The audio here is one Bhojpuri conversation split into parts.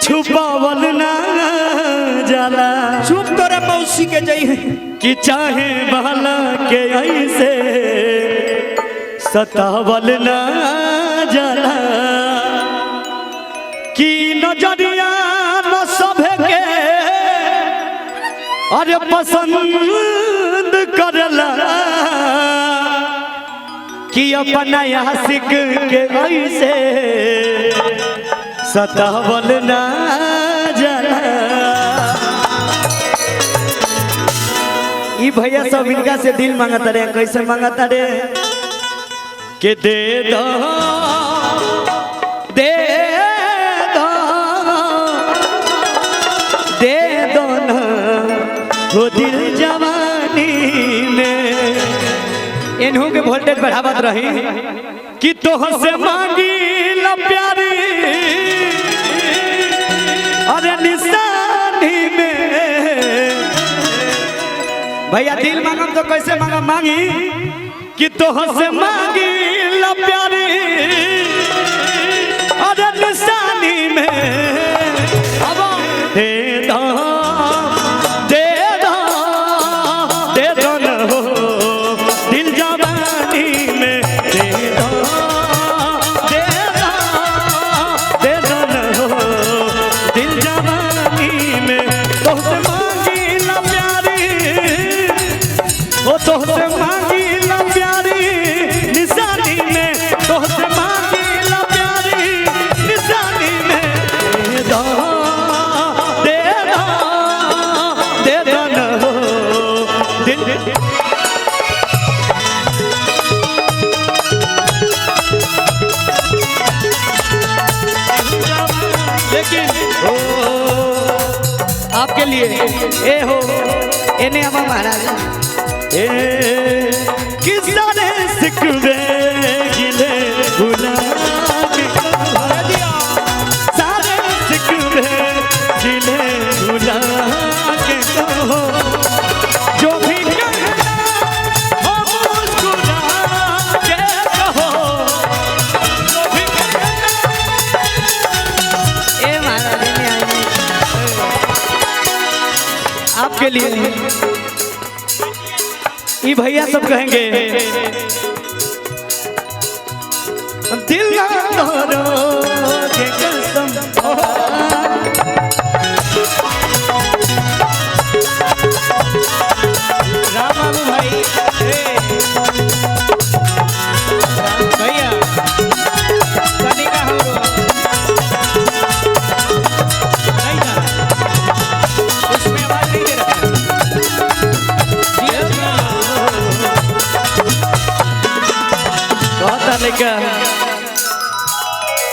छुपावल ना जाला। चुप तोरे मौसी के जई है कि चाहे बहला के ऐसे सतावल ना जाला। कि नजरिया न सभे के अरे पसंद करला। कि अपना आशिक के ऐसे सतावल ना जाला। ई भैया सब इनका से दिल मांगता रे। कैसे मांगता रे? के दे दो दे दो दे दो ना वो दिल जवानी में। इन्हों के वोल्टेज बढ़ावत रही कि तोह से मांगी ला प्यारी अरे निशानी में। भैया दिल मांगम तो कैसे मांगम? मांगी कि तोह से मांगी ला प्यारी अरे निशानी में। अब दे दो दे दो दे दो न हो दिल जवानी में। दे दो दे दो दे दो न हो दिल जवानी में। तोह से मांगी ला प्यारी ओ तोह से मांगी ला प्यारी निशानी में। तोह से मांगी ला प्यारी निशानी में। दे दो दे दो दे दो न हो दिल। लेकिन ओ आपके लिए ए हो एने हम महाराज ए किस सारे सिकवे गिले गुलाब सारे सिकवे गिले गुलाब के कहो। जो भी कहना हो मुस्कुरा के कहो। जो भी ए महाराज ने आई आपके लिए ई भैया सब कहेंगे दिल ना तोरो के कसम। राम बाबू भाई भैया कनिका हो नहीं था उसमें आवाज नहीं दे रहा।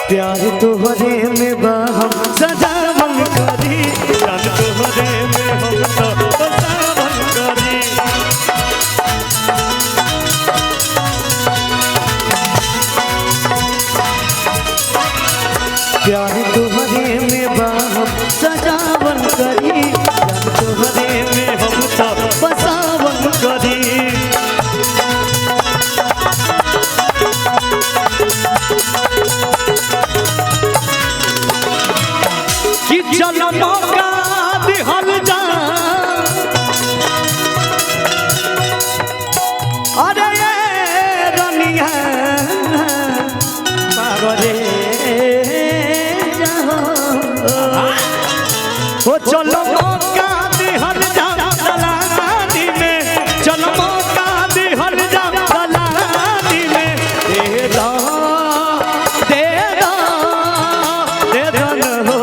प्यार तोहरे में बाहम सजावन करी। प्यार तोहरे में हम तो सजावन करी। प्यार तोहरे में बाहम सजावन करी। प्यार तोहरे में हम तो बसावन करी। कि चल मौका दिहल जा अरे ये रनिया पागले जाओ। ओ चलो मौका दिहल जा दलानी में। चलो मौका दिहल जा दलानी में। दे दो दे दो दे दो न हो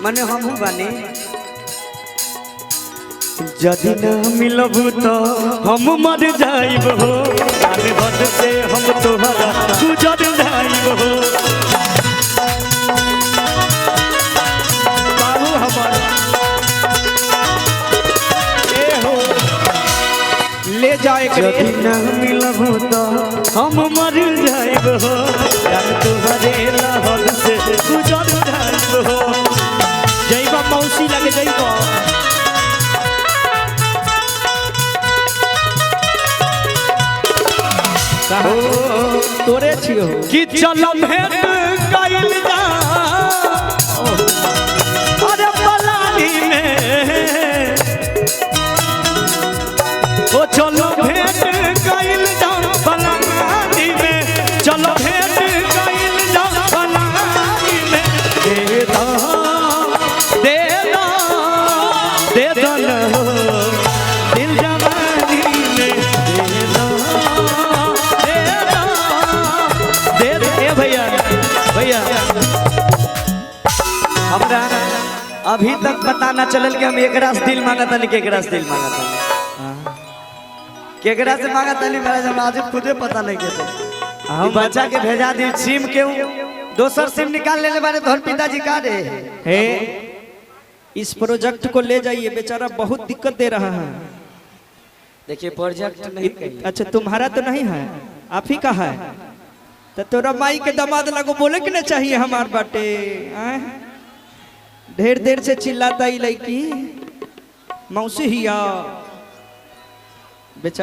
मने हम बानी यदि न मिलबू तो हम मर जाइब हो साल भर से हम तोहरा गुजर जाइब हो बाबू हमार ए हो ले जाए यदि न मिलबू तो हम मर जाइब हो साल तोहरे लहर से गुजर जाइब हो जइबा मौसी लगे जइबा तोरे छियो कि चल भेंट कइल जा अरे पलानी में ओ चलो भेंट कइल जा पलानी में चलो भेंट कइल जा पलानी में दे दो दे दो दे दो न दिल जवानी में दे दो भैया भैया हमरा अभी तक पता ना चलल कि हम एकरा से दिल मांगता नहीं केकरा से दिल मांगता केकरा से मांगता नहीं महाराज हम आज खुदे पता नहीं के हम बच्चा के भेजा दी सिम के दोसर सिम निकाल लेने बारे तोहर पिताजी का रे हे इस प्रोजेक्ट को ले जाइए बेचारा बहुत दिक्कत दे रहा है देखिए प्रोजेक्ट नहीं अच्छा तुम्हारा तो नहीं है आप ही का है तो तोरा माई के दामाद लगो बोले कि ना चाहिए हमार बाटे ढेर देर से चिल्लाता ही लड़की मौसी हिया बेचारा